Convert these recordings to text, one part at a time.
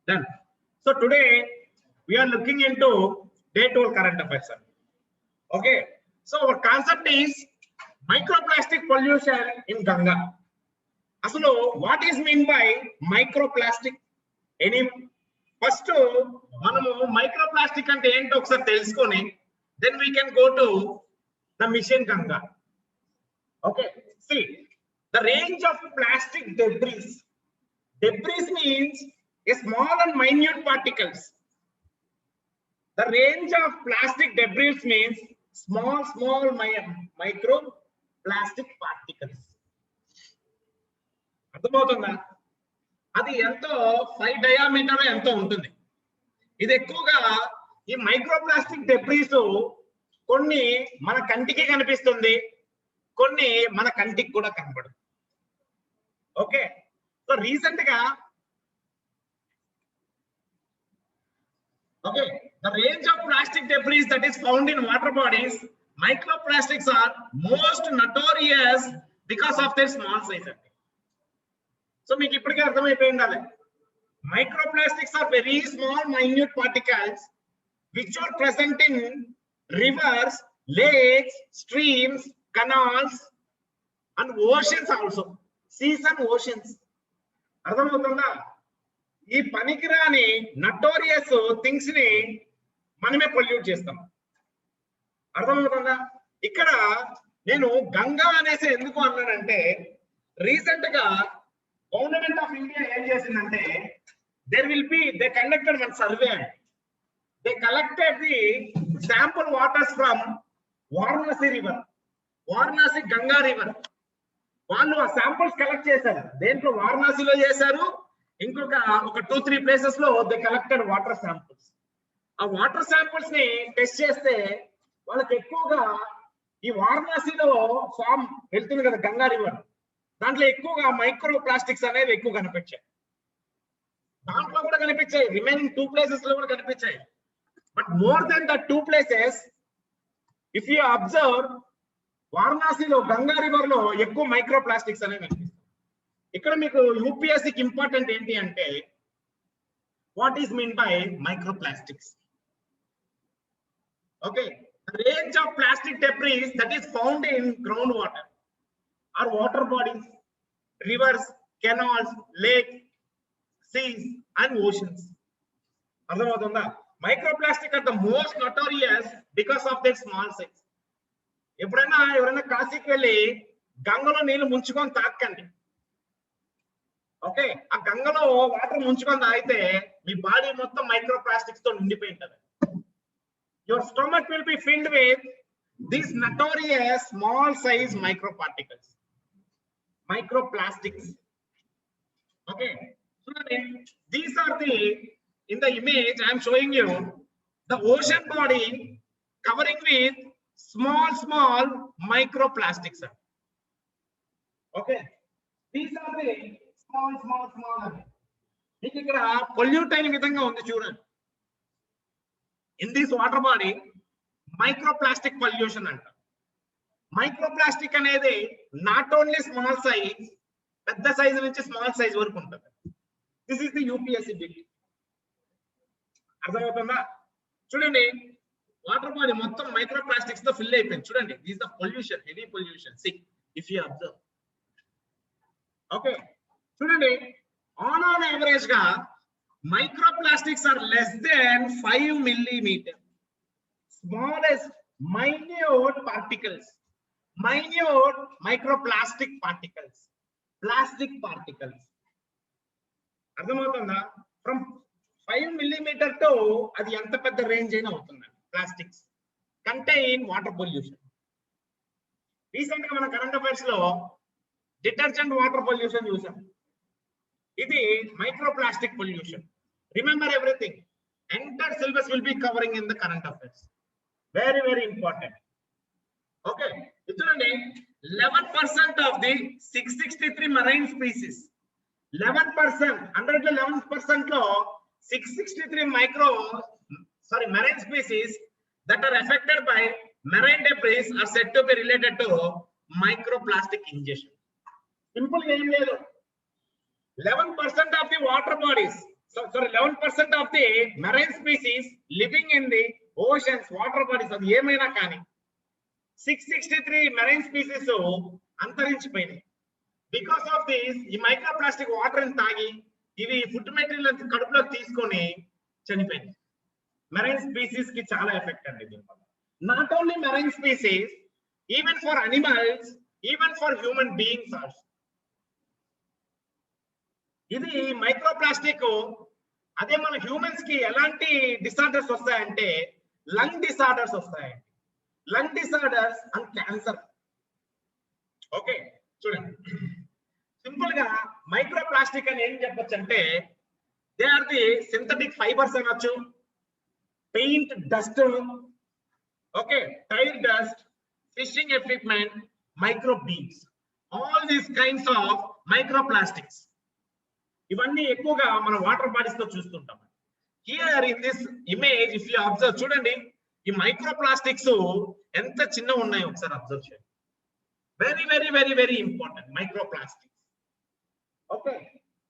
Done. So today we are looking into day 12 current affairs. Okay. So our concept is microplastic pollution in Ganga. So what is mean by microplastic? Any first manamu microplastic ante ento okasari telusukoni, then we can go to the mission Ganga. Okay. See, the range of plastic debris. Debris means a small and minute particles. The range of plastic debris means small micro plastic particles. అర్థమవుతుందా? అది ఎంతో 5 diameter ఎంతో ఉంటుంది. ఇది ఎక్కువగా ఈ microplastic debris కొన్ని మన కంటికి కనిపిస్తుంది, కొన్ని మన కంటికి కూడా కనపడదు. ఓకే. సో రీసెంట్ గా the range of plastic debris that is found in water bodies, microplastics are most notorious because of their small size. So మీకు ఇప్పటికే అర్థమైపోయింది అదే. Microplastics are very small minute particles which are present in rivers, lakes, streams, canals and oceans also. Seas and oceans. అర్థమవుతుందా? ఈ పనికిరాని notorious things ని మనమే pollute చేస్తాం. అర్థమవుతుందా? ఇక్కడ నేను గంగా అనేసి ఎందుకు అన్నానంటే, రీసెంట్ గా గవర్నమెంట్ ఆఫ్ ఇండియా ఏం చేసిందంటే, they conducted one survey. They collected the sample waters from Varanasi river, Varanasi Ganga river. వాళ్ళు ఆ శాంపుల్స్ కలెక్ట్ చేశారు. దేంట్లో? వారణాసిలో చేశారు. ఇంకొక 2-3 ప్లేసెస్ లో దే కలెక్టెడ్ వాటర్ శాంపుల్స్. ఆ వాటర్ శాంపుల్స్ ని టెస్ట్ చేస్తే వాళ్ళకి ఎక్కువగా ఈ వారణాసిలో ఫామ్ వెళ్తుంది కదా గంగా రివర్, దాంట్లో ఎక్కువగా మైక్రో ప్లాస్టిక్స్ అనేవి ఎక్కువ కనిపించాయి. దాంట్లో కూడా కనిపించాయి, రిమైనింగ్ 2 ప్లేసెస్ లో కూడా కనిపించాయి. But more than the 2 places if you observe, వారణాసిలో గంగా రివర్ లో ఎక్కువ మైక్రో ప్లాస్టిక్స్ అనేవి కనిపిస్తాయి. ఇక్కడ మీకు యూపీఎస్సీకి ఇంపార్టెంట్ ఏంటి అంటే, what is mean by micro plastics? Okay. Range of plastic debris that is found in ground water or water bodies, rivers, canals, lake, seas and oceans. అర్థమవుతుందా? Micro plastic are the most notorious because of their small size. ఎవరైనా కాశీకి వెళ్ళి గంగలో నీళ్లు ముంచుకొని తాకండి. Okay. ఆ గంగలో water ముంచుకొని తాగితే మీ బాడీ మొత్తం మైక్రో ప్లాస్టిక్స్ తో నిండిపోయి ఉంటుంది. Your stomach will be filled with these notorious small size micro particles, micro plastics. Okay. చూడండి, these are the in the image I'm showing you the ocean body covering with small microplastics. Okay, these are the small. మీకు ఇక్కడ pollute అయిన విధంగా ఉంది చూడండి. In this water body microplastic pollution అంట. Microplastic అనేది not only small size, పెద్ద size నుంచి స్మాల్ సైజ్ వరకు ఉంటుంది. This is the UPSC bit. అర్థమవుతుందా? చూడండి, వాటర్ బాడీ మొత్తం మైక్రో ప్లాస్టిక్స్ తో ఫిల్ అయిపోయింది. చూడండి, this the pollution, heavy pollution. See if you observe. Okay. చూడండి, ఆన్ యావరేజ్ గా micro plastics are less than 5 millimeter. Smallest minute particles, minute microplastic particles, plastic particles. అర్థమవుతుందా? From 5 millimeter తో అది ఎంత పెద్ద రేంజ్ అయినా అవుతుంది. Plastics contain water pollution. Recent గా మన కరెంట్ అఫైర్స్ లో డిటర్జెంట్ వాటర్ పొల్యూషన్ చూసాం. ఇది micro plastic pollution. Remember everything. Entire syllabus will be covering in the current affairs. Very important. Okay. చూడండి, 11% ఆఫ్ ది 663 మెరైన్ స్పీసీస్, 11%, 100 లో 11% లో 663 marine species that are affected by marine debris are said to be related to microplastic ingestion. Simple game ledu. 11% of the water bodies, sorry, 11% of the marine species living in the oceans, water bodies, అది ఏమైనా కానీ 663 marine species అంతరించిపోయినాయి. Because of this ఈ microplastic water తాగి ఇవి food material కడుపులోకి తీసుకొని చనిపోయింది. మెరైన్ స్పీసీస్ కి చాలా ఎఫెక్ట్ అండి దీనివల్ల. Not only marine species, even for animals, even for human beings also. ఇది మైక్రోప్లాస్టిక్. అదే మన హ్యూమన్స్ కి ఎలాంటి డిసార్డర్స్ వస్తాయంటే లంగ్ డిసార్డర్స్ వస్తాయండి. Lung disorders and cancer. Okay చూడండి, సింపుల్ గా మైక్రోప్లాస్టిక్ అని ఏం చెప్పొచ్చు అంటే they are the synthetic fibres అనొచ్చు, paint dust, okay tyre dust, fishing equipment, micro beads, all these kinds of microplastics. ఇవన్నీ ఎక్కువగా మన వాటర్ బాడీస్ లో చూస్తుంటాం. Here in this image if you observe, చూడండి ఈ మైక్రోప్లాస్టిక్స్ ఎంత చిన్న ఉన్నాయో ఒకసారి అబ్జర్వ్ చేయండి. Very very very very important microplastics. Okay,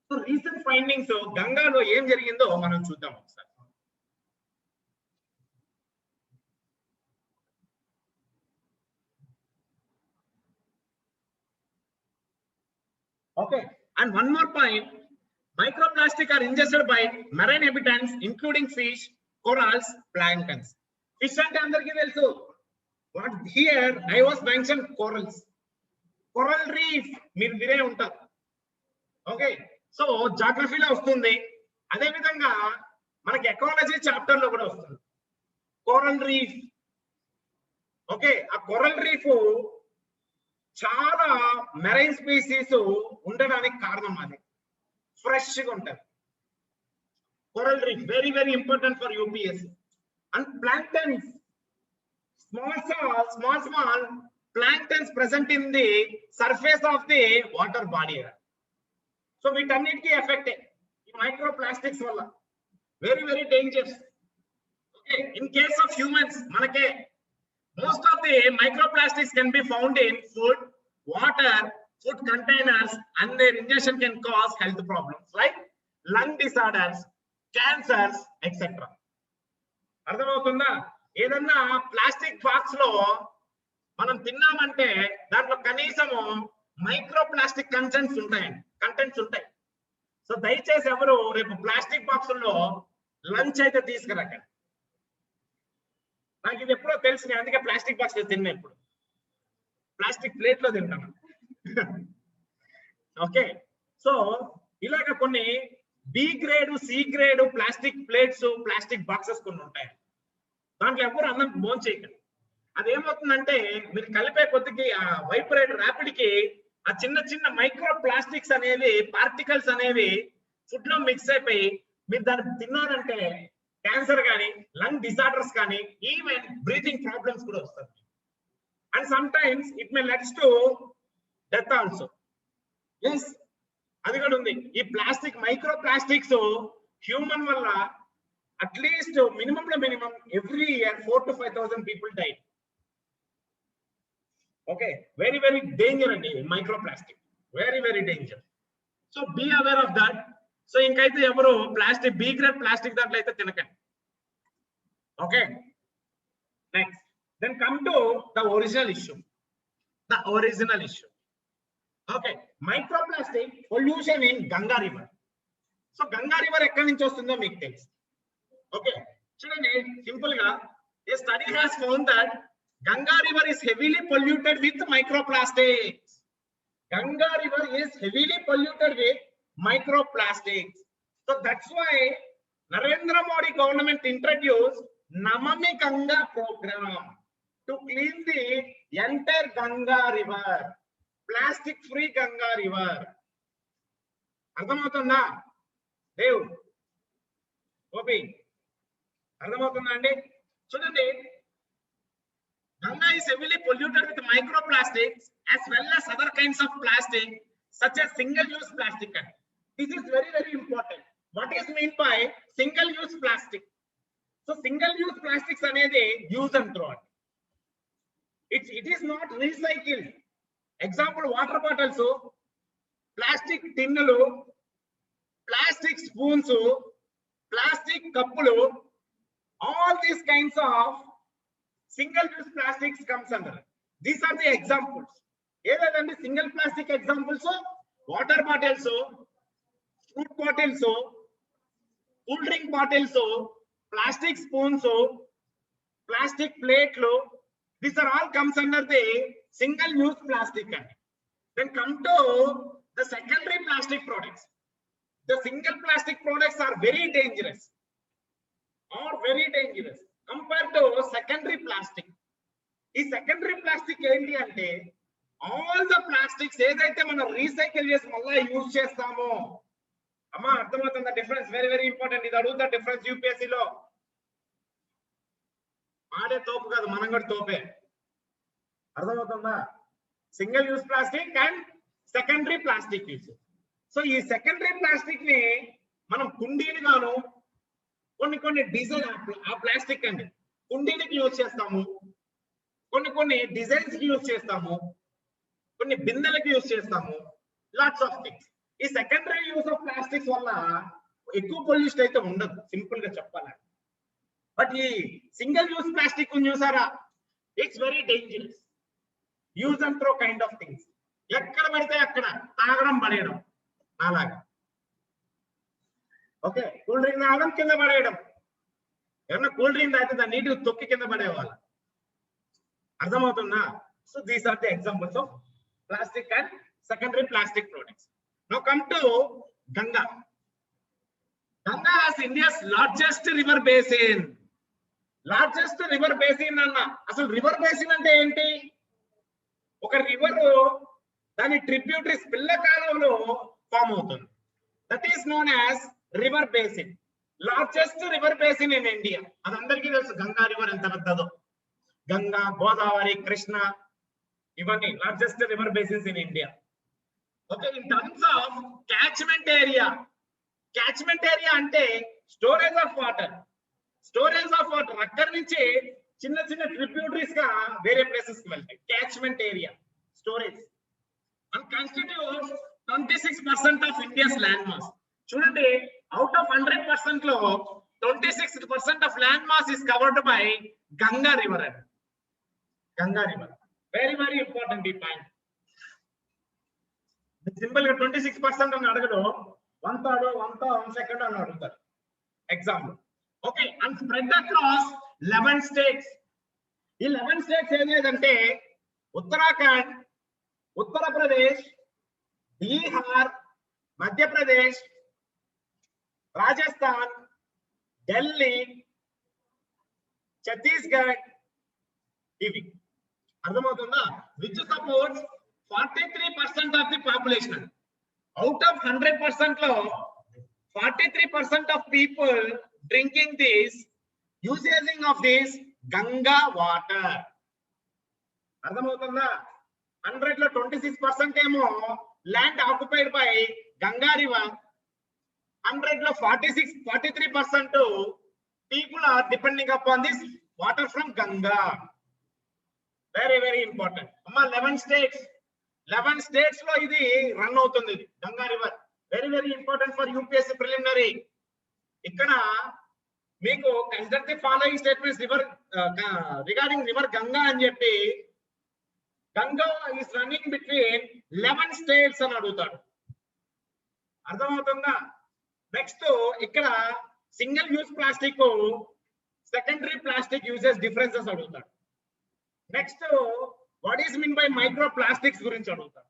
so recent findings గంగాలో ఏం జరిగిందో మనం చూద్దాం ఒకసారి. Okay, and one more point, microplastic are ingested by marine inhabitants including fish, corals, planktons. Fish ante andariki telusu. What here I was mentioned corals. Coral reef meer vire untaru. Okay, so geography lo vastundi, ade vidhanga manaki ecology chapter lo kuda vastundi coral reef. Okay, a coral reef చాలా marine species ఉండడానికి కారణం అది fresh గా ఉంటది. Coral reef very very important for UPSC. And planktons, small planktons present in the surface of the water body. So వీటన్నిటికీ effect ఈ micro plastics వల్ల. Very very dangerous. Okay, in case of humans మనకే most of the microplastics can be found in food, water, food containers, and their ingestion can cause health problems like lung disorders, cancers, etc. అర్థమవుతుందా? ఏదన్నా plastic box లో మనం తిన్నామంటే దాంట్లో కనీసము microplastic contents ఉంటాయి. So దయచేసి ఎవరు రేపు ప్లాస్టిక్ బాక్సుల్లో లంచ్ అయితే తీసుకురాకండి. నాకు ఇది ఎప్పుడో తెలిసింది, అందుకే ప్లాస్టిక్ బాక్స్ లో తిన్నా, ఇప్పుడు ప్లాస్టిక్ ప్లేట్ లో తింటాను. ఓకే, సో ఇలాగ కొన్ని B grade, C grade plastic plates, plastic boxes కొన్ని ఉంటాయి. దాంట్లో ఎవరు అన్నం భోజనం చేయకండి. అదేమవుతుందంటే మీరు కలిపే కొద్దికి ఆ వైబ్రేట్ ర్యాపిడ్ కి ఆ చిన్న చిన్న మైక్రో ప్లాస్టిక్స్ అనేవి, పార్టికల్స్ అనేవి ఫుడ్ లో మిక్స్ అయిపోయి మీరు దాన్ని తిన్నారంటే క్యాన్సర్ కానీ, లంగ్ డిసార్డర్స్ కానీ, ఈవెన్ బ్రీతింగ్ ప్రాబ్లమ్స్ కూడా వస్తాయి. And sometimes it may leads to death also. Yes, అది కూడా ఉంది. ఈ ప్లాస్టిక్ మైక్రో ప్లాస్టిక్స్ హ్యూమన్ వల్ల at least minimum every year 4,000 to 5,000 people die. Okay, very very danger అండి micro plastic, very very danger. So be aware of that. So ఇంకైతే ఎవరు plastic B grade plastic దాంట్లో అయితే తినకండి. Okay, next then come to the original issue. Okay, microplastic pollution in Ganga river. So Ganga river ఎక్కడి నుంచి వస్తుందో మీకు తెలుసు. ఓకే, చూడండి సింపుల్ గా a study has found that Ganga river is heavily polluted with microplastics. Ganga river is heavily polluted with microplastics. So that's why Narendra Modi government introduced Namami Ganga program to clean the entire Ganga river, plastic free Ganga river. అర్థమవుతుందా దేవ్ గోపి? అర్థమవుతుందా అండి? చూడండి, Ganga is heavily polluted with microplastics as well as other kinds of plastic such as single-use plastic. This is very very important. What is meant by single-use plastic? So single-use plastics anedi use and throw. It is not recycled. Example, water bottles, plastic tinnulu, plastic spoons, plastic కప్పులు, all these kinds of single use plastics comes under. These are the examples. ఏదంటే single plastic examples water bottles, fruit bottles, cool drink bottles, plastic spoons, plastic ప్లేట్లు. These are all comes under the single use plastic. Then come to the secondary plastic products. The single plastic products are very dangerous compared to secondary plastic. ఈ secondary plastic ఏంటి అంటే all the plastics ఏదైతే మనం recycle చేసి మళ్ళీ use చేస్తామో. అమ్మా అర్థమవుతుందా డిఫరెన్స్? Very very important. ఇది అడుగుతా డిఫరెన్స్ యూపీఎస్సీలో. ఆడే తోపు కాదు, మనం కూడా తోపే. అర్థమవుతుందా? Single use plastic and secondary plastic use. So ఈ సెకండరీ ప్లాస్టిక్ ని మనం కుండీలు గాను, కొన్ని డిజైన్ ఆ ప్లాస్టిక్ అండి కుండీలకి యూజ్ చేస్తాము, కొన్ని డిజైన్స్ కి యూజ్ చేస్తాము, కొన్ని బిందెలకి యూజ్ చేస్తాము, లాట్స్ ఆఫ్ థింగ్స్. ఈ సెకండరీ యూజ్ ఆఫ్ ప్లాస్టిక్స్ వల్ల ఎక్కువ పొల్యూషన్ అయితే ఉండదు, సింపుల్ గా చెప్పాలంటే. బట్ ఈ సింగిల్ యూజ్ ప్లాస్టిక్ చూసారా, it's very dangerous. Use and throw kind of things. ఎక్కడ పడితే అక్కడ తాగడం పడేయడం అలాగా. ఓకే, కూల్ డ్రింక్ తాగడం కింద పడేయడం. ఏమన్నా కూల్ డ్రింక్ తాగితే దాన్ని నీటికి తొక్కి కింద పడేవాళ్ళు. అర్థమవుతుందా? So these are the examples of plastic and secondary plastic products. Now come to Ganga. Ganga has India's largest river basin. Largest river basin అన్న, అసలు రివర్ బేసిన్ అంటే ఏంటి? ఒక రివర్ దాని ట్రిబ్యూటరీస్ పిల్ల కాలంలో ఫామ్ అవుతుంది. That is known as river basin. Largest river basin in India. అది అందరికీ తెలుసు, గంగా రివర్ ఎంత పెద్దదో. గంగా, గోదావరి, కృష్ణ, ఇవన్నీ largest river basins in India. Okay, in terms of catchment area. Catchment area అంటే storage of water. Storage of water అక్కడి నుంచి చిన్న చిన్న ట్రిబ్యూటరీస్ గా వేరే ప్లేసెస్ కి వెళ్తాయి. Catchment area, storage. And constitutes 26% of India's land mass. చూడండి, అవుట్ ఆఫ్ 100% లో 26% of land mass is covered by Ganga river. అండి Ganga river very very important ఈ పాయింట్. సింపుల్ గా 26% అని అడగడం, 1/3, 1/2 అని అడుగుతారు exam. Okay, and spread across 11 states. ఈ 11 స్టేట్స్ ఏదంటే ఉత్తరాఖండ్, ఉత్తరప్రదేశ్, బీహార్, మధ్యప్రదేశ్, రాజస్థాన్, ఢిల్లీ, ఛత్తీస్గఢ్. ఇవి అర్థమవుతుందా? Which supports 43% of the population. Out of 100% లో 43% of people drinking this, usaging of this Ganga water. అర్థమవుతుందా? 100 లో 26% ఏమో land occupied by Ganga river. 100 లో 43% people are depending upon this water from Ganga. Very very important. అమ్మా 11 states లో ఇది run అవుతుంది, Ganga river. Very very important for UPSC preliminary. ఇక్కడ మీకు consider the following statements regarding river Ganga అని చెప్పి, Ganga is running between 11 states అని అడుగుతాడు. అర్థమవుతుందా? నెక్స్ట్ ఇక్కడ single use plastic, secondary plastic uses differences అడుగుతాడు. Next what is mean by micro plastics గురించి అడుగుతాడు.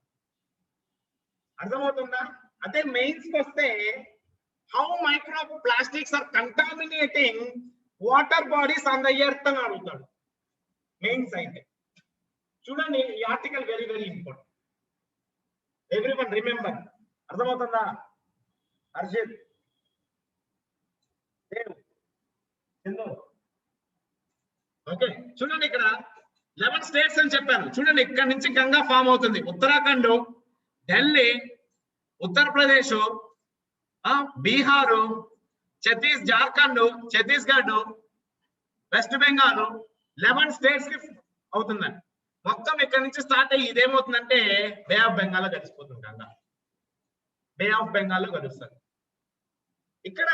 అర్థమవుతుందా? అదే మెయిన్స్ కి వస్తే how micro plastics are contaminating water bodies on the earth అని అడుగుతాడు మెయిన్స్ అయితే. చూడండి, ఈ article very very important. Everyone remember. అర్థమవుతుందా? హర్షిత్, ఓకే, చూడండి ఇక్కడ 11 స్టేట్స్ అని చెప్పాను. చూడండి, ఇక్కడ నుంచి గంగా ఫామ్ అవుతుంది. ఉత్తరాఖండ్, ఢిల్లీ, ఉత్తరప్రదేశ్, బీహారు, జార్ఖండ్, ఛత్తీస్గఢ్, వెస్ట్ బెంగాల్, 11 స్టేట్స్ కి అవుతుందండి. మొత్తం ఇక్కడ నుంచి స్టార్ట్ అయ్యి ఇదేమవుతుందంటే బే ఆఫ్ బెంగాల్ లో కలిసిపోతుంది. గంగా బే ఆఫ్ బెంగాల్ లో కలుస్తుంది. ఇక్కడ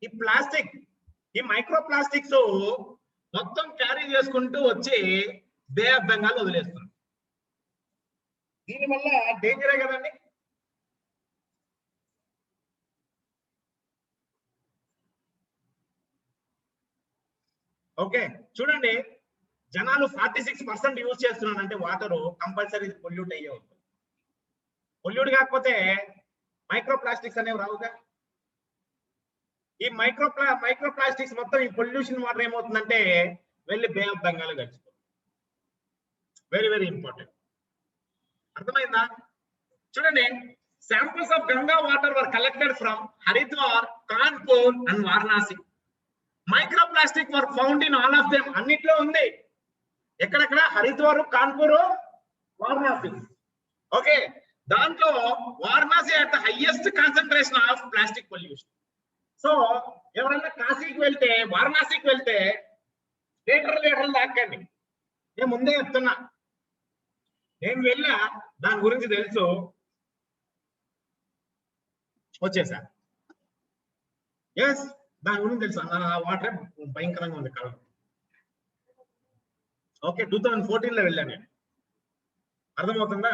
ఈ ప్లాస్టిక్, ఈ మైక్రో ప్లాస్టిక్స్ మొత్తం క్యారీ చేసుకుంటూ వచ్చి బే ఆఫ్ బెంగాల్ వదిలేస్తుంది. దీనివల్ల డేంజరే కదండి. ఓకే చూడండి, జనాలు 46% యూజ్ చేస్తున్నారంటే వాటర్ కంపల్సరీ పొల్యూట్ అయ్యే ఉంటుంది. పొల్యూట్ కాకపోతే మైక్రో ప్లాస్టిక్స్ అనేవి రావుగా. ఈ మైక్రో ప్లాస్టిక్స్ మొత్తం ఈ పొల్యూషన్ వాటర్ ఏమవుతుందంటే వెళ్ళి బే ఆఫ్ బెంగాల్ కలిసిపోతుంది. Very very important. అర్థమైందా? చూడండి, samples of Ganga water were collected from Haridwar, Kanpur and Varanasi. Microplastic were found in all of them. అన్నిట్లో ఉంది. ఎక్కడెక్కడ? హరిద్వార్, కాన్పూర్, వారణాసి. ఓకే, దాంట్లో Varanasi at the highest concentration of plastic pollution. So ఎవరన్నా కాశీకి వెళ్తే, వారణాసికి వెళ్తే లీటర్లు దాకండి. నేను ముందే చెప్తున్నా, నేను వెళ్ళా, దాని గురించి తెలుసు, వచ్చేసా. ఎస్, దాని గురించి తెలుసు. ఆ వాటర్ భయంకరంగా ఉంది కలర్. ఓకే, 2014లో వెళ్ళాను నేను. అర్థమవుతుందా?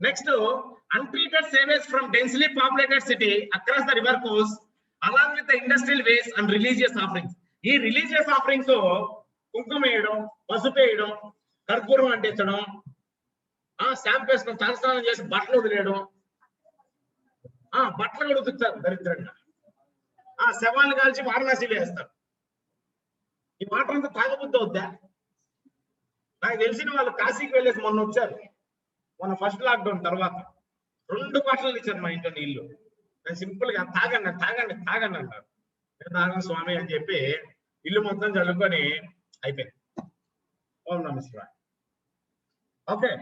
Next, untreated savage from densely populated city across the river course along with the industrial waste and religious offerings. ఈ రిలీజియస్ ఆఫరింగ్స్ కుంకుమ వేయడం, పసుపు వేయడం, కర్పూరం అంటించడం, స్టాంప్ వేసుకొని తలస్నానం చేసి బట్టలు వదిలేయడం, బట్టలు కూడా ఉతుకుతారు దరిద్రంగా. శవాలను కాల్చి వారణాసిలో వేస్తారు. ఈ వాటర్ అంతా తాగబుద్ధి అవుద్దా? నాకు తెలిసిన వాళ్ళు కాశీకి వెళ్ళేసి మొన్న వచ్చారు, మొన్న ఫస్ట్ లాక్డౌన్ తర్వాత 2 బాటలు ఇచ్చారు మా ఇంట్లో నీళ్లు. నేను సింపుల్ గా తాగండి తాగండి తాగండి అంటారు. నేను తాగను స్వామి అని చెప్పి ఇల్లు మొత్తం చల్లుకొని అయిపోయింది. ఓం నమః శివాయ. Okay,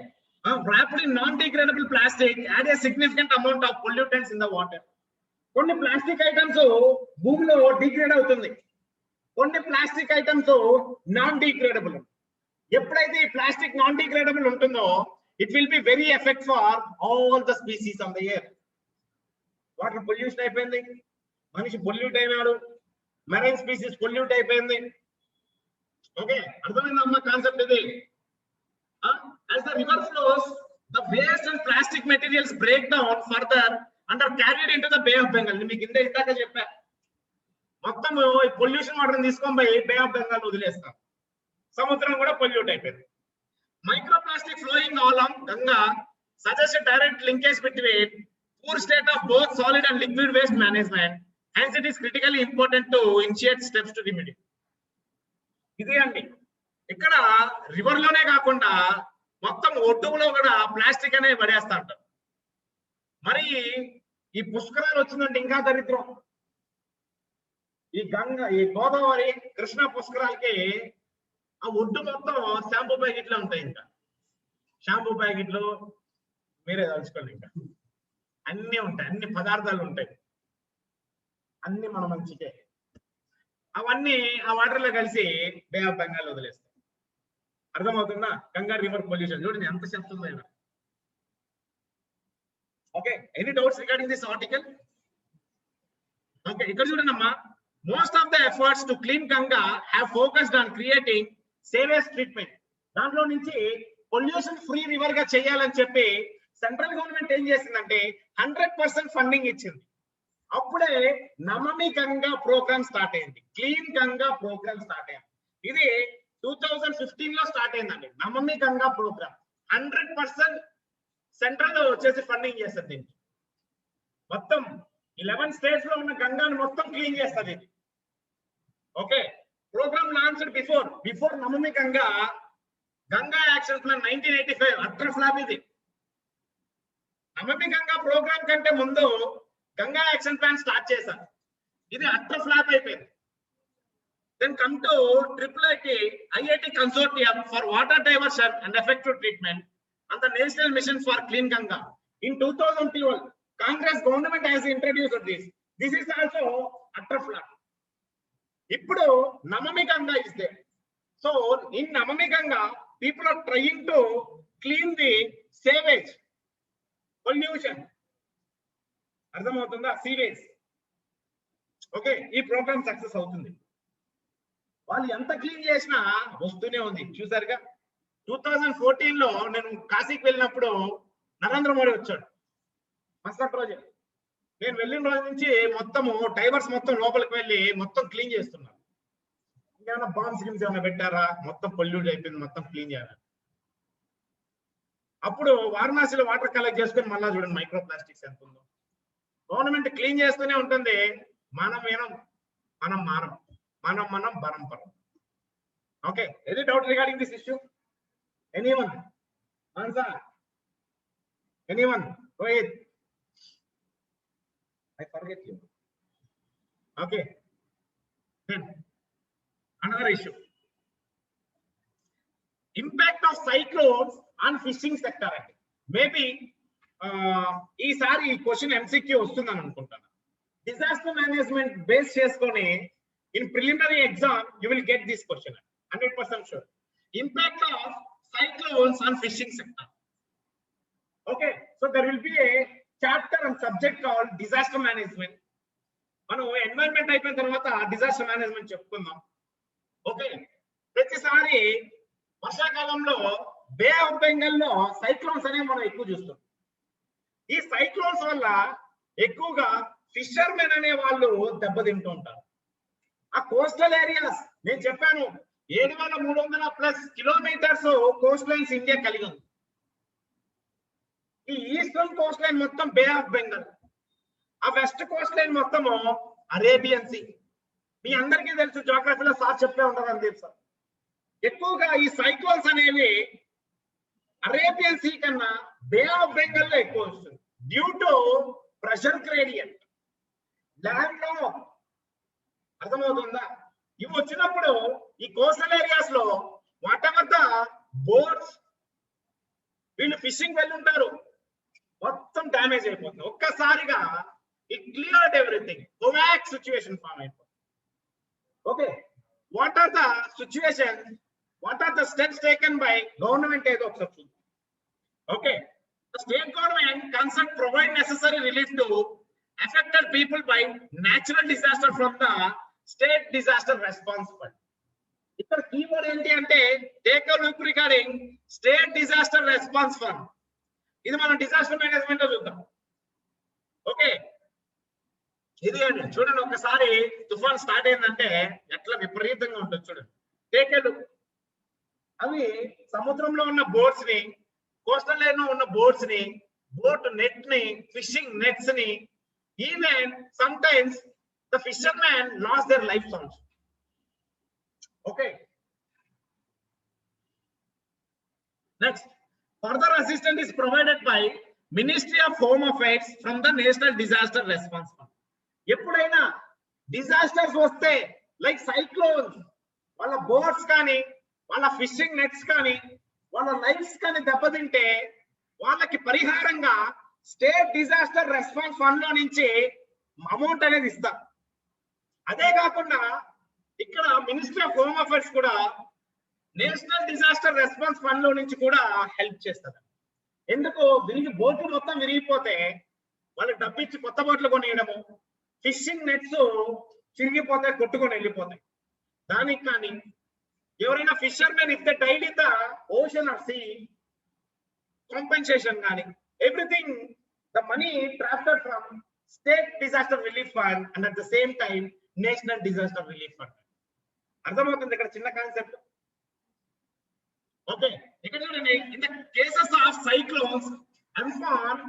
wrapped in non-degradable plastic add a significant amount of pollutants in the water. కొన్ని ప్లాస్టిక్ ఐటమ్స్ భూమిలో డిగ్రేడ్ అవుతుంది, కొన్ని ప్లాస్టిక్ ఐటమ్స్ నాన్ డిగ్రేడబుల్. ఎప్పుడైతే ఈ ప్లాస్టిక్ నాన్ డిగ్రేడబుల్ ఉంటుందో it will be very effect for all the species of the air. Water pollution అయిపోయింది, మనిషి pollute అయినాడు, మెరైన్ స్పీసీస్ పొల్యూట్ అయిపోయింది. ఓకే, అర్థమైందమ్మా కాన్సెప్ట్ ఇది? As the river flows, the waste and plastic materials break down further and are carried into the Bay of Bengal. మీకు ఇందాక చెప్పా, మొత్తం పొల్యూషన్ వాటర్ తీసుకొని పోయి బే ఆఫ్ బెంగాల్ వదిలేస్తాం. సముద్రం కూడా పొల్యూట్ అయిపోయింది. Microplastic flowing along Ganga suggests a direct linkage between poor state of both solid and liquid waste management. Hence, it is critically important to initiate steps to remedy. ఇదే అండి, ఇక్కడ river లోనే కాకుండా మొత్తం ఒడ్డులో కూడా ప్లాస్టిక్ అనేది పడేస్తా ఉంటారు. మరి ఈ పుష్కరాలు వచ్చిందంటే ఇంకా దరిద్రం. ఈ గోదావరి, కృష్ణా పుష్కరాలకి ఆ ఒడ్డు మొత్తం షాంపూ ప్యాకెట్లు ఉంటాయి. ఇంకా షాంపూ ప్యాకెట్లు మీరే తలుచుకోండి. ఇంకా అన్ని ఉంటాయి, అన్ని పదార్థాలు ఉంటాయి, అన్ని మన మంచికే. అవన్నీ ఆ వాటర్ లో కలిసి బే ఆఫ్ బెంగాల్ వదిలేస్తాయి. అర్థమవుతుందా? గంగా రివర్ పొల్యూషన్ చూడండి ఎంత చెప్తుందో. Okay, any doubts regarding this article? Okay, ఇక్కడ చూడండి అమ్మా, most of the efforts to clean Ganga have focused on creating savage treatment. దాంట్లో నుంచి పొల్యూషన్ ఫ్రీ రివర్ గా చేయాలని చెప్పి సెంట్రల్ గవర్నమెంట్ ఏం చేసిందంటే 100% ఫండింగ్ ఇచ్చింది. అప్పుడే నమామి గంగా ప్రోగ్రామ్ స్టార్ట్ అయింది, క్లీన్ గంగా ప్రోగ్రామ్ స్టార్ట్ అయింది. ఇది 2015 లో స్టార్ట్ అయిందండి నమామి గంగా ప్రోగ్రామ్. 100% సెంట్రల్ వచ్చేసి ఫండింగ్ చేస్తుంది దీనికి. మొత్తం 11 స్టేట్స్ లో ఉన్న గంగాను మొత్తం క్లీన్ చేస్తుంది ఇది. ఓకే, ప్రోగ్రామ్ లాంచ్డ్ బిఫోర్ నమామి Ganga action plan 1985 utter flop ఇది. నమామి గంగా ప్రోగ్రామ్ కంటే ముందు గంగా యాక్షన్ ప్లాన్ స్టార్ట్ చేశారు, ఇది అట్టర్ ఫ్లాప్ అయిపోయింది. Then come to IIT Consortium for Water Diversion and Effective Treatment and the National Mission for Clean Ganga. In 2012, Congress government has introduced this. This is also utter flop. Ippudu Namami Ganga is there. So in Namami Ganga, people are trying to clean the sewage, pollution. Ardhamavutunda? Sewage. Okay, ఈ programme success అవుతుంది. వాళ్ళు ఎంత clean చేసినా వస్తూనే ఉంది. చూసారుగా 2014 లో నేను కాశీకి వెళ్ళినప్పుడు నరేంద్ర మోడీ వచ్చాడు మరుసటి రోజు. నేను వెళ్ళిన రోజు నుంచి మొత్తము టైవర్స్ మొత్తం లోపలికి వెళ్ళి మొత్తం క్లీన్ చేస్తున్నారు. ఇంకేమైనా బాంబ్స్ గిమ్స్ ఏమైనా పెట్టారా, మొత్తం పొల్యూట్ అయిపోయింది, మొత్తం క్లీన్ చేయాలి. అప్పుడు వారణాసిలో వాటర్ కలెక్ట్ చేసుకుని మళ్ళా చూడండి మైక్రో ప్లాస్టిక్స్ ఎంత ఉందో. గవర్నమెంట్ క్లీన్ చేస్తూనే ఉంటుంది, మనం బరం పరం. Okay, any doubt regarding this issue? Anyone answer? Anyone? Rohit, I forget you. Okay, another issue, impact of cyclones on fishing sector. Maybe ఈసారి ఈ క్వశ్చన్ ఎంసీక్యూ వస్తుందని అనుకుంటాను. డిజాస్టర్ మేనేజ్మెంట్ బేస్ చేసుకొని in preliminary exam you will get this question 100% sure. Impact of cyclones on fishing sector. Okay, so there will be a chapter on subject called disaster management. మనం environment అయిపోయిన తర్వాత disaster management చెప్పుకుందాం. Okay, ప్రతిసారి వర్షాకాలంలో బే of Bengal లో cyclones అనేవి మనం ఎక్కువ చూస్తాం. ఈ సైక్లోన్స్ వల్ల ఎక్కువగా ఫిషర్మెన్ అనే వాళ్ళు దెబ్బతింటూ ఉంటారు. ఆ కోస్టల్ ఏరియాస్ నేను చెప్పాను 7,300+ కిలోమీటర్స్ కోస్ట్ లైన్స్ ఇండియా కలిగి ఉంది. ఈ ఈస్టర్న్ కోస్ట్ లైన్ మొత్తం బే ఆఫ్ బెంగాల్, ఆ వెస్ట్ కోస్ట్ లైన్ మొత్తము అరేబియన్ సీ. మీ అందరికీ తెలుసు, జోగ్రఫీలో సార్ చెప్పే ఉంటారని తెలుసు. ఎక్కువగా ఈ సైక్లోన్స్ అనేవి అరేబియన్ సీ కన్నా బే ఆఫ్ బెంగాల్ లో ఎక్కువ వస్తుంది due to pressure gradient. Land లో అర్థమవుతుందా? ఇవి వచ్చినప్పుడు ఈ కోస్టల్ ఏరియాస్ లో వాట్ ఎవర్ ద బోట్స్ వీళ్ళు ఫిషింగ్ వెళ్ళి ఉంటారు, మొత్తం డ్యామేజ్ అయిపోతుంది. ఒక్కసారిగా ఇట్ క్లియర్డ్ ఎవ్రీథింగ్, కోవాక్స్ సిచ్యువేషన్ ఫామ్ అయిపోతుంది. Okay, what are the situation, what are the steps taken by government ఏదో ఒకసారి చూద్దాం. ఓకే, the state government concerned provide necessary relief to affected people by natural disaster from the state disaster response fund. ఇక్కడ keyword ఏంటి అంటే take a look regarding state disaster response fund. ఇది మనం disaster management లో చూద్దాం. ఓకే, ఇది చూడండి, ఒకసారి తుఫాన్ స్టార్ట్ అయిందంటే ఎట్లా విపరీతంగా ఉంటుంది చూడండి. Take a look. అవి సముద్రంలో ఉన్న బోట్స్ ని, కోస్టల్ లైన్ లో ఉన్న బోట్స్ ని, బోట్ నెట్ ని, ఫిషింగ్ నెట్స్ ని, even sometimes the fishermen loss their life also. Okay, next, further assistance is provided by Ministry of Home Affairs from the National Disaster Response Fund. ఎప్పుడైనా disasters వస్తే like cyclones, వాళ్ళ boats కానీ, వాళ్ళ fishing nets కానీ, వాళ్ళ lifes కానీ దెబ్బతింటే వాళ్ళకి పరిహారంగా స్టేట్ డిజాస్టర్ రెస్పాన్స్ ఫండ్ లో నుంచి అమౌంట్ అనేది ఇస్తారు. అదే కాకుండా ఇక్కడ మినిస్ట్రీ ఆఫ్ హోమ్ అఫైర్స్ కూడా నేషనల్ డిజాస్టర్ రెస్పాన్స్ ఫండ్ లో నుంచి కూడా హెల్ప్ చేస్తారు. ఎందుకు? బోట్లు మొత్తం విరిగిపోతే వాళ్ళకి డబ్బిచ్చి కొత్త బోట్లు కొనియడము, ఫిషింగ్ నెట్స్ చిరిగిపోతే కొట్టుకొని వెళ్ళిపోతాయి. దానికి కానీ ఎవరైనా fishermen if they died in the ocean or sea, compensation కానీ everything the money transferred from state disaster relief fund and at the same time national disaster relief fund. అర్థమవుతుంది ఇక్కడ చిన్న కాన్సెప్ట్. ఓకే, ఇక్కడ చూడండి, in the cases of cyclones Amphan,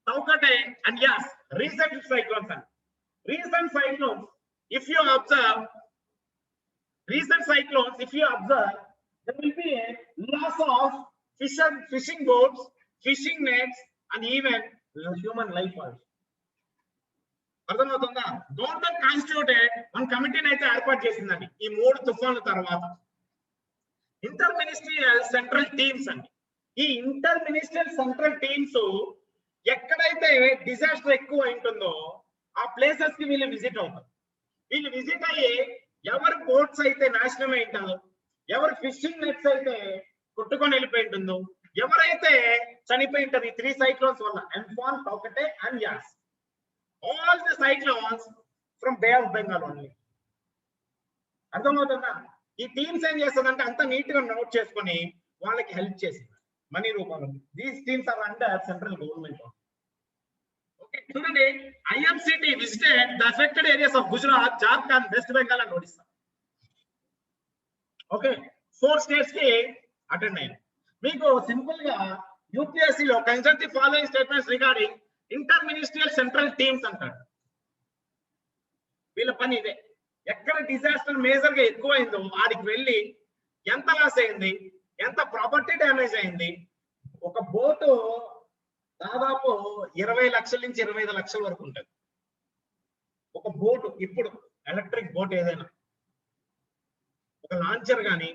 Tauktae and Yaas, recent cyclones and recent cyclones, if you observe, there will be a loss of fishing boats, fishing nets and even human life also. అర్థమవుతుందా? Government constituted one కమిటీని అయితే ఏర్పాటు చేసిందండి ఈ 3 తుఫాన్ల తర్వాత. Inter ministerial central teams అండి. ఈ inter ministerial central teams ఎక్కడైతే డిజాస్టర్ ఎక్కువ ఉంటుందో ఆ ప్లేసెస్ కి వీళ్ళు విజిట్ అవుతారు. వీళ్ళు విజిట్ అయ్యి ఎవరి బోట్స్ అయితే నాశనం అయి ఉంటుందో, ఎవరి ఫిషింగ్ నెట్స్ అయితే కొట్టుకొని వెళ్ళిపోయి ఉంటుందో, ఎవరైతే చనిపోయి ఉంటారు ఈ 3 సైక్లోన్స్ వల్ల, Amphan, Tauktae and Yaas, all the cyclones from Bay of Bengal only. అర్థమవుతుందా? ఈ టీమ్స్ ఏం చేస్తుందంటే అంత నీట్ గా నోట్ చేసుకొని వాళ్ళకి హెల్ప్ చేసింది మనీ రూపంలో. These teams are under central government. Okay, చూడండి, IMCT visited the affected areas of Gujarat, Jharkhand, West Bengal and Odisha. Okay, 4 states కి అటెండ్ అయ్యింది. మీకు సింపుల్ గా యూపీఎస్సీ లో consider the following statements regarding inter ministerial central teams అంటాడు. వీళ్ళ పని ఇదే. ఎక్కడ డిజాస్టర్ మేజర్ గా ఎక్కువైందో ఆడికి వెళ్ళి ఎంత లాస్ అయింది, ఎంత ప్రాపర్టీ డ్యామేజ్ అయింది. ఒక బోటు దాదాపు 20 లక్షల నుంచి 25 లక్షల వరకు ఉంటుంది ఒక బోటు. ఇప్పుడు ఎలక్ట్రిక్ బోట్ ఏదైనా, ఒక లాంచర్ కానీ,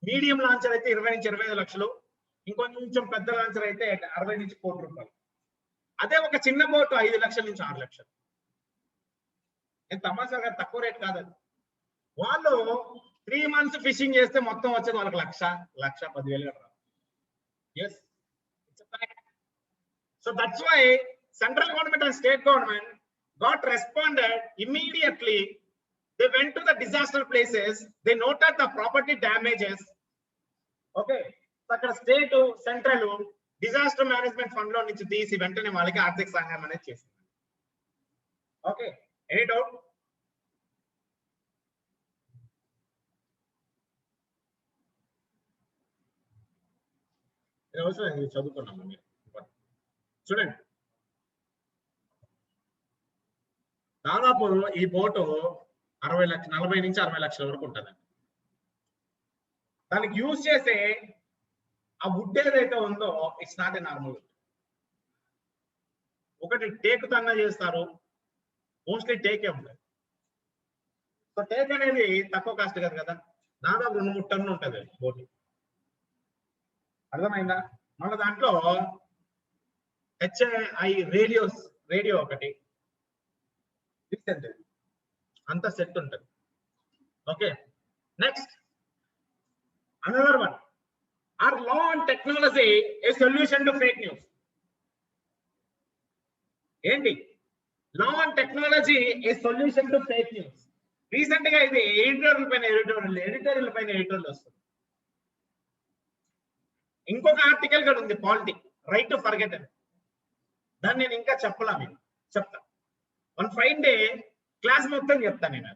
మీడియం లాంచర్ అయితే 20 నుంచి 25 లక్షలు, ఇంకొంచెం పెద్ద లాంచర్ అయితే 60 నుంచి 1 కోటి రూపాయలు. అదే ఒక చిన్న బోటు 5 లక్షల నుంచి 6 లక్షలు. తమాషాగా తక్కువ రేట్ కాదు. వాళ్ళు 3 months ఫిషింగ్ చేస్తే మొత్తం వచ్చేది వాళ్ళకి 1,10,000 కదా. Yes, so that's why central government and state government got responded immediately. They went to the disaster places, they noted the property damages. Okay, అక్కడ state central disaster management fund లో నుంచి తీసి వెంటనే వాళ్ళకి ఆర్థిక సహాయం అనేది చేసింది. Okay, any doubt? చదువుకున్నాము మీరు. చూడండి, దాదాపు ఈ బోటు 40 నుంచి 60 లక్షల వరకు ఉంటుందండి. దానికి యూజ్ చేసే ఆ వుడ్ ఏదైతే ఉందో ఇట్స్ నాట్ ఏ నార్మల్. ఒకటి టేక్ తన్నా చేస్తారు, మోస్ట్లీ టేకే ఉంటుంది. సో టేక్ అనేది తక్కువ కాస్ట్ కాదు కదా, దాదాపు 2-3 టన్ను ఉంటుంది బోట్. అర్థమైందా? మన దాంట్లో HAI రేడియో ఒకటి అంత సెట్ ఉంటుంది. Okay, next another one. Are law and technology a solution to fake news? ఏంటి law and technology a solution to fake news? Recent గా ఇది ఎడిటోరియల్ పైన ఎడిటోరియల్ వస్తుంది. ఇంకొక ఆర్టికల్ కూడా ఉంది, పాలిటీ రైట్ టు ఫర్గెట్ అని. దాన్ని నేను ఇంకా చెప్పలా, మీకు చెప్తా. వన్ ఫైన్ డే క్లాస్ మొత్తం చెప్తా నేను,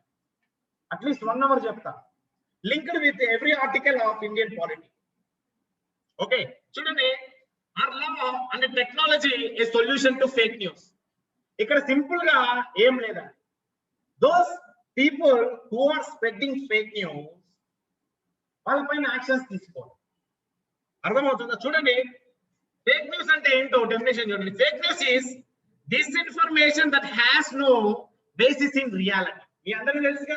అట్లీస్ట్ 1 hour చెప్తా, linked with every article of Indian polity. Okay, చూడండి, are law and technology a solution to fake news. ఇక్కడ సింపుల్ గా ఏం లేదా, those people who are spreading fake news వాళ్ళపైన యాక్షన్స్ తీసుకోవాలి. అర్థమవుతుందా? చూడండి, ఫేక్ న్యూస్ అంటే ఏంటో డెఫినేషన్ చూడండి. Fake news is disinformation that has no basis in reality. మీ అందరికీ తెలుసుగా,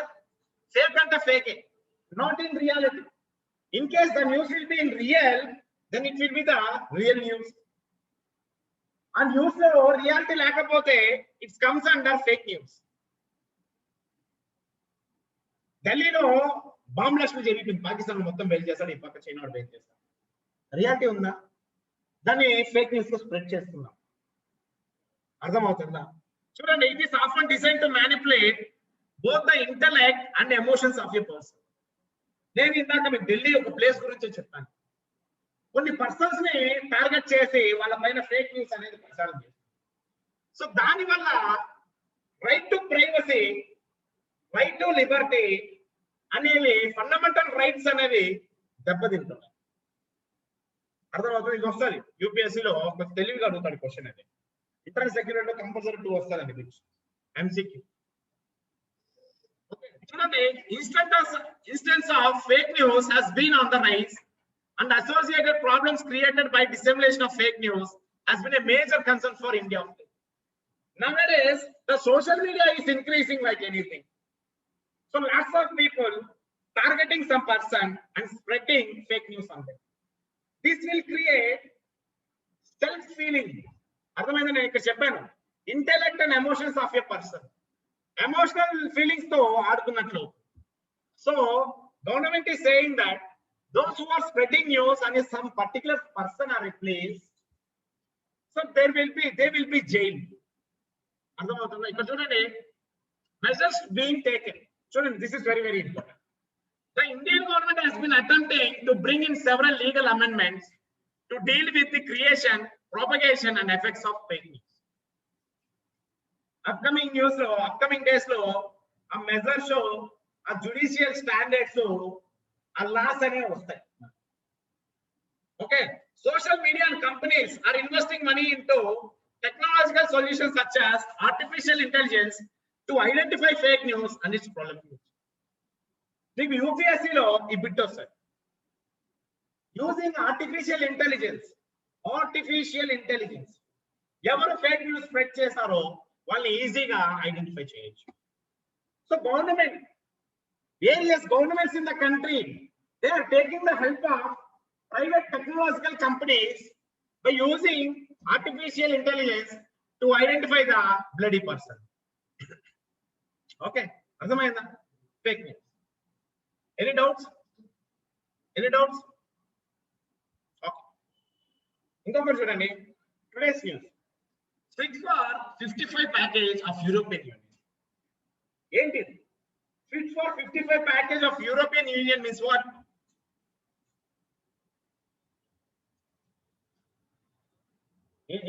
ఫేక్ అంటే ఫేకే, not in reality. In case the news will be in real, then it will be the real news. ఆ news లో reality లేకపోతే it's comes under fake news. ఢిల్లీలో bomb blast జరిగింది, పాకిస్తాన్ మొత్తం బెయిల్ చేస్తాడు, ఈ పక్క చైనా వాడు బెయిల్ చేస్తాడు. రియాలిటీ ఉందా? దాన్ని ఫేక్ న్యూస్ లో స్ప్రెడ్ చేస్తున్నాం. అర్థమవుతుందా? చూడండి, it is often design to manipulate both the intellect and emotions of a person. నేను ఇందాక మీకు ఢిల్లీ ఒక ప్లేస్ గురించి చెప్పాను. కొన్ని పర్సన్స్ ని టార్గెట్ చేసి వాళ్ళ పైన ఫేక్ న్యూస్ అనేది ప్రచారం చేస్తారు. సో దానివల్ల right to privacy, right to Liberty అనేవి ఫండమెంటల్ రైట్స్ అనేవి దెబ్బతింటున్నాయి. అర్థమవుతుంది? ఇది వస్తుంది యూపీఎస్సీలో కొంచెం తెలివిగా అడుగుతాడు క్వశ్చన్. అది ఇంటర్నల్ సెక్యూరిటీలో కంపల్సరీ 2 వస్తుందండి మీకు MCQ. చూడండి, instance of fake news has been on the rise and associated problems created by dissemination of fake news has been a major concern for India. Nowadays, the social media is increasing like anything. So lots of people targeting some person and spreading fake news on them. This will create self-feeling. అర్థమైంది? నేను ఇక్కడ చెప్పాను, intellect and emotions of a person. Emotional feelings తో ఆడుకున్నట్లు. So government is saying that those who are spreading news on some particular person or a place, so they will be jailed. అర్థమవుతుందా? ఇక్కడ చూడండి, measures being taken. Children, this is very, very important. The Indian government has been attempting to bring in several legal amendments to deal with the creation, propagation, and effects of fake news. Upcoming news lo, upcoming days lo, a measure show, a judicial standards lo, a laws ane vastai. Okay, social media and companies are investing money into technological solutions such as artificial intelligence to identify fake news and its proliferation. మీకు యూపీఎస్సీలో ఈ bit వస్తుంది. Using artificial intelligence ఎవరు fake news spread చేస్తారో వాళ్ళని ఈజీగా identify చేయొచ్చు. So government, various governments in the country, they are taking the help of private technological companies by using artificial intelligence to identify the bloody person. Okay, arthamainda? Fake news. Any doubts? Okay. Inkokkati chudandi, today's news. Fit for 55 package of European Union. Enti? Fit for 55 package of European Union means what?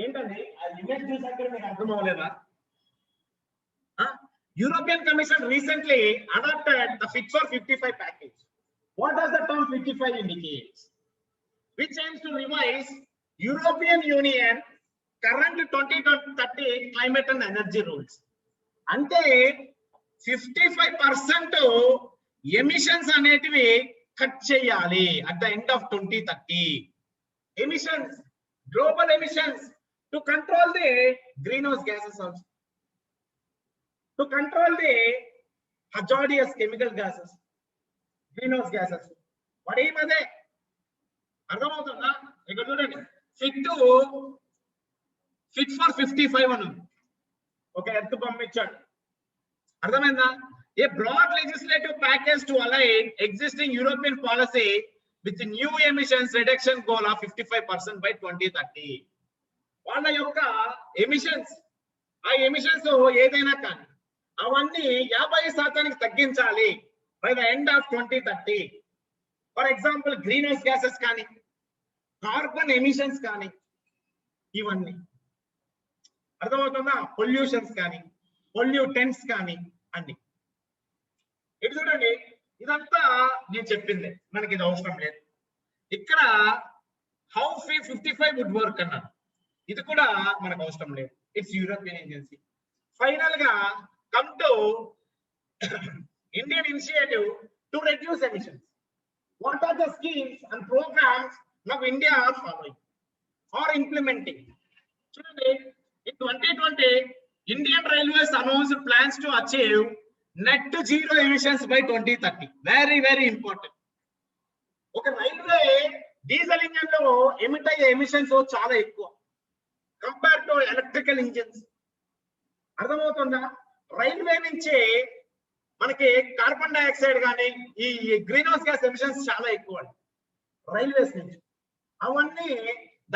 ఏంటండి ఆ image చూసాక మీకు అర్థం అవ్వలేదా? European Commission recently adopted the fit for 55 package. What does the term 55 indicates? Which aims to revise European Union current 2030 climate and energy rules. అంటే 55% emissions అనేటివి cut చేయాలి at the end of 2030. Emissions, global emissions, to control the greenhouse gases also, to control the hazardous chemical gases, greenhouse gases. What is it? అర్థం అవుతుందా? ఇక్కడ చూడండి, fit for 55 అని ఒక ఎత్తు పంపించాడు. అర్థమైందా? A broad legislative package to align existing European policy with the new emissions reduction goal of 55% by 2030. వాళ్ళ యొక్క ఎమిషన్స్, ఆ ఎమిషన్స్ ఏదైనా కానీ అవన్నీ 50% తగ్గించాలి by the end of 2030. For example green house gases కానీ, కార్బన్ ఎమిషన్స్ కానీ, ఇవన్నీ అర్థమవుతుందా? పొల్యూషన్స్ కానీ, పొల్యూటెంట్స్ కానీ అన్ని. ఇటు చూడండి, ఇదంతా నేను చెప్పింది, మనకి ఇది అవసరం లేదు. ఇక్కడ హౌ 55 వుడ్ వర్క్ అన్నాను, ఇది కూడా మనకు అవసరం లేదు. It's European agency. ఫైనల్ గా come to Indian initiative to reduce emissions. What are the schemes and programmes now India are following or implementing? చూడండి, in 2020 Indian railways announced plans to achieve net zero emissions by 2030. Very, very important. ఒక railway diesel engine లో emit అయ్యే emissions చాలా ఎక్కువ compare to electrical engines. అర్థమవుతుందా? Railway నుంచి మనకి carbon dioxide కానీ ఈ గ్రీన్ హౌస్ గ్యాస్ ఎమిషన్స్ చాలా ఎక్కువ రైల్వేస్ నుంచి. అవన్నీ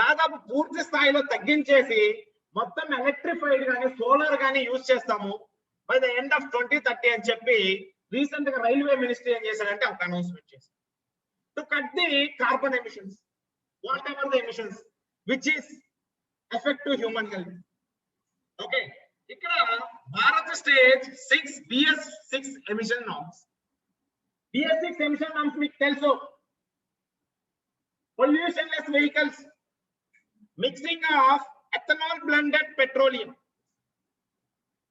దాదాపు పూర్తి స్థాయిలో తగ్గించేసి మొత్తం ఎలక్ట్రిఫైడ్ కానీ సోలార్ కానీ యూజ్ చేస్తాము by the end of 2030 అని చెప్పి రీసెంట్ గా రైల్వే మినిస్ట్రీ ఏం చేశారంటే ఒక అనౌన్స్మెంట్ చేశారు. To cut the carbon emissions, whatever the emissions which is effect to human health. Okay, ఇక్కడ Bharat stage 6 BS6 emission norms. BS6 emission norms మీకు తెలుసు. Pollution less vehicles, mixing of ethanol blended petroleum,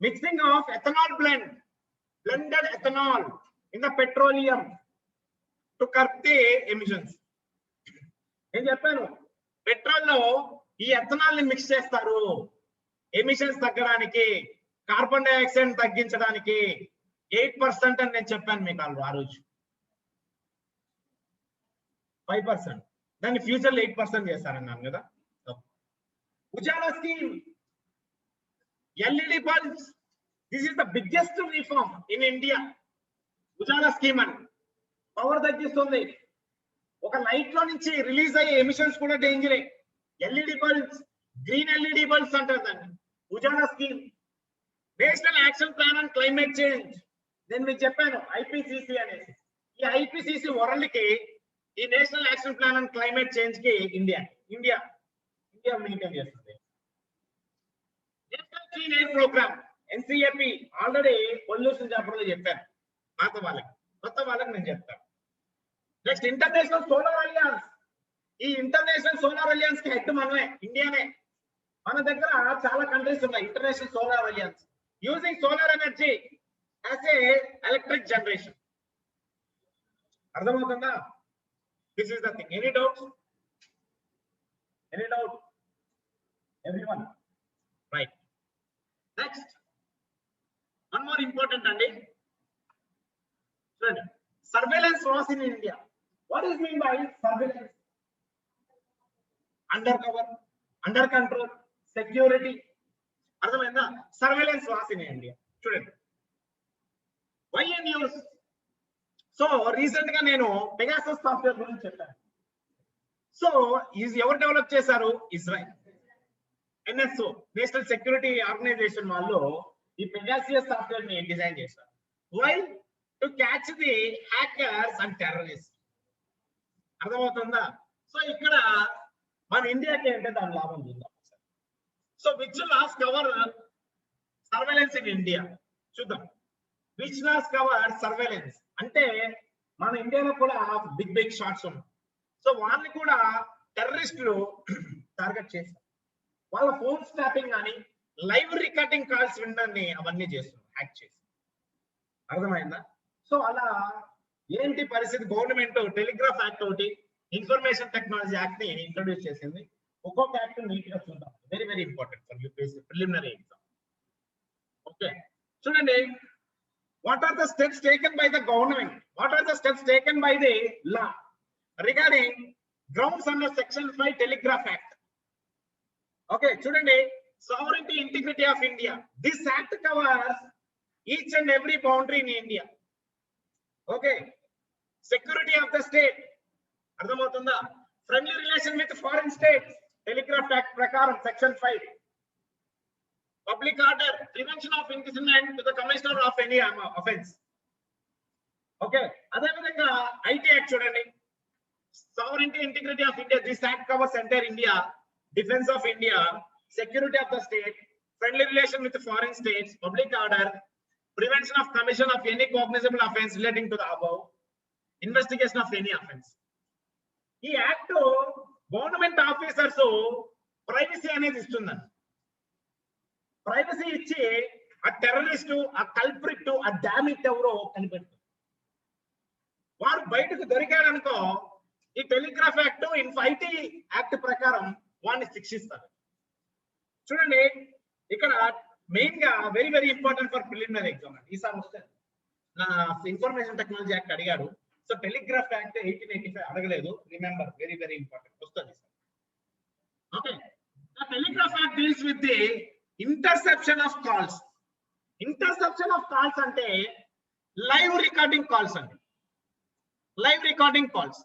mixing of ethanol blended ethanol in the petroleum to curb the emissions. నేను చెప్పాను, petrol లో ఈ ethanol ని mix చేస్తారు emissions తగ్గడానికి, carbon dioxide తగ్గించడానికి. 8% అని నేను చెప్పాను మీకు ఆ రోజు. 5%, దాన్ని ఫ్యూచర్ లో 8% చేస్తారన్నాను కదా. Ujala scheme, LED bulbs, this is the biggest reform in India. Ujala scheme అని పవర్ తగ్గిస్తుంది. ఒక లైట్ లో నుంచి రిలీజ్ అయ్యే ఎమిషన్స్ కూడా డేంజరే. LED bulbs, green LED bulbs అంటారు దాన్ని. Ujala scheme national action plan on climate change. నేను మీకు చెప్పాను IPCC అనేసి. ఈ IPCC వరల్డ్ కి ఈ national action plan on climate change కి ఇండియా మెయింటైన్ చేస్తుంది. National clean air programme NCAP already pollution chapter లో చెప్పాను పాత వాళ్ళకి, కొత్త వాళ్ళకి నేను చెప్తాను. Next international solar alliance. ఈ ఇంటర్నేషనల్ సోలార్ అలియన్స్ కి హెడ్ మనమే, ఇండియానే. మన దగ్గర చాలా కంట్రీస్ ఉన్నాయి international solar alliance using solar energy as a electric generation. అర్థమవుతుందా? This is the thing. Any doubt? Everyone? Right. Next one more important అండి. చూడండి, surveillance was in India. What is mean by surveillance? Under cover, under control, security. అర్థమైందా? Surveillance was in India. చూడండి, why and use. So recent గా నేను Pegasus software గురించి చెప్పాను. So ఎవరు develop చేశారు? Israel. NSO, national security organisation వాళ్ళు ఈ పెగాసియస్ సాఫ్ట్వేర్ ని డిజైన్ చేశారు. Why? To catch the hackers and terrorist. అర్థమవుతుందా? సో ఇక్కడ మన ఇండియాకి అంటే దాని లాభం చూద్దాం. So which laws cover surveillance in India? చూద్దాం. విచ్ లాస్ కవర్ సర్వేలెన్స్ అంటే మన ఇండియాలో కూడా బిగ్ షాట్స్ ఉన్నాయి. సో వాళ్ళని కూడా టెర్రరిస్టులు టార్గెట్ చేశారు. వాళ్ళ ఫోన్ స్టాపింగ్ కానీ లైవ్ రికార్డింగ్ కాల్స్ వినడాన్ని అవన్నీ చేస్తున్నారు, హ్యాక్ చేసి. అర్థమైందా? సో అలా ఏంటి పరిస్థితి? గవర్నమెంట్ టెలిగ్రాఫ్ యాక్ట్ ఒకటి, ఇన్ఫర్మేషన్ టెక్నాలజీ యాక్ట్ ని ఇంట్రొడ్యూస్ చేసింది. ఒక్కొక్క యాక్ట్ నీట్ గా చూద్దాం. Very very important for UPSC preliminary exam. Okay, చూడండి. What are the steps taken by the government? What are the steps taken by the law regarding grounds under Section 5 Telegraph Act? Okay, చూడండి. Sovereignty, integrity of India. This act covers each and every boundary in India. Okay. Security of the state. అర్థమవుతుందా? Friendly relation with foreign states. Telegraph Act ప్రకారం Section 5. Public order, prevention of imprisonment to the commissioner of any offense. Okay, అదే విధంగా IT Act చూడండి. Sovereignty, integrity of India. This act covers entire India, defense of India, security of the state, friendly relation with foreign states, public order, prevention of commission of any cognizable offense relating to the above, investigation of any offense. ఈ act government officers privacy అనేది ఇస్తుందండి. Privacy ఇచ్చి ఆ terrorist, ఆ culprit, ఆ damn it ఎవరో కనిపెడుతుంది. వారు బయటకు దొరికాడనుకో ఈ టెలిగ్రాఫ్ యాక్ట్, IT యాక్ట్ ప్రకారం వాడిని శిక్షిస్తారు. చూడండి, ఇక్కడ మెయిన్ గా very very important for preliminary exam అండి. ఈసారి వస్తే నా ఇన్ఫర్మేషన్ టెక్నాలజీ యాక్ట్ అడిగాడు. సో టెలిగ్రాఫ్ యాక్ట్ 1885 అడగలేదు. రిమెంబర్, వెరీ వెరీ ఇంపార్టెంట్ వస్తుంది sir. Okay, telegraph act deals with the interception of calls. Interception of calls అంటే లైవ్ రికార్డింగ్ కాల్స్ అండి. Live recording calls.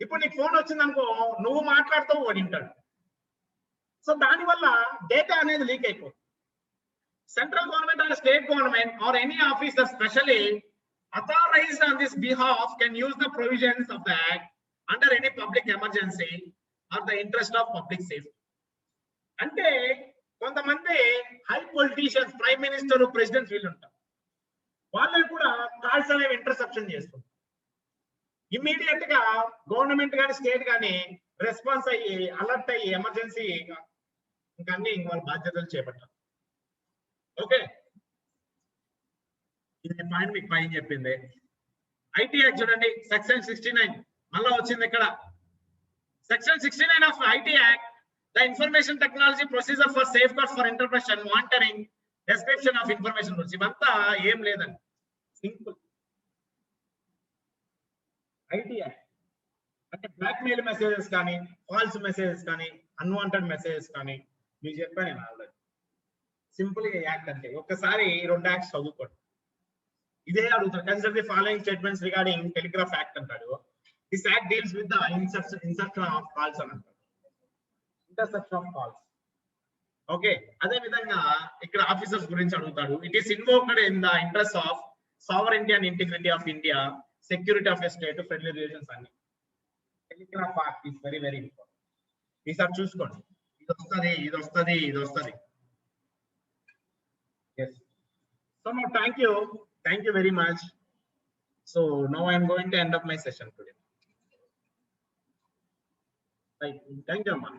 ఇప్పుడు నీకు ఫోన్ వచ్చింది అనుకో, నువ్వు మాట్లాడుతావు, వాడు వింటాడు. సో దానివల్ల డేటా అనేది లీక్ అయిపోతుంది. Central government or state government or any officer specially authorized on this behalf can use the provisions of the act under any public emergency or the interest of public safety. అంటే కొంతమంది high politicians, prime minister, president వీళ్ళు ఉంటారు. వాళ్ళు కూడా calls అనేవి interception చేస్తారు. Immediate గా government కానీ స్టేట్ కానీ రెస్పాన్స్ అయ్యి అలర్ట్ అయ్యి ఎమర్జెన్సీ ఇంకా అన్ని వాళ్ళ బాధ్యతలు చేపట్టారు. ఓకే, ఇది పాయింట్ మీకు పైన చెప్పింది. IT యాక్ట్ చూడండి, సెక్షన్ 69 మళ్ళా వచ్చింది ఇక్కడ. Section 69 of IT act, the information technology procedure for safeguard for interception, monitoring, description of information rules. ఇవంతా ఏం లేదండి, సింపుల్. IT యాక్ట్ అంటే బ్లాక్ మెయిల్ మెసేజెస్ కానీ, ఫాల్స్ మెసేజెస్ కానీ, అన్వాంటెడ్ మెసేజెస్ కానీ మీకు చెప్పాను నేను ఆల్రెడీ. సింపుల్ గా యాక్ట్ అంటే ఒక్కసారి 2 యాక్ట్స్ చదువుకోండి. ఇదే అడుగుతారు. Consider the following statements regarding telegraph act అంటాడు. This act deals with the inception of calls అని అంటారు. Interception of calls. ఓకే, అదే విధంగా ఇక్కడ ఆఫీసర్స్ గురించి అడుగుతాడు. It is invoked in the interest of sovereignty and integrity of India, security of a state, friendly relations అన్ని. Telegraph act is very very important. ఈసారి చూసుకోండి, ఇది వస్తుంది, ఇది వస్తుంది, ఇది వస్తుంది. Yes. So now thank you very much. So now I am going to end up my session today. Right. Thank you, Amma.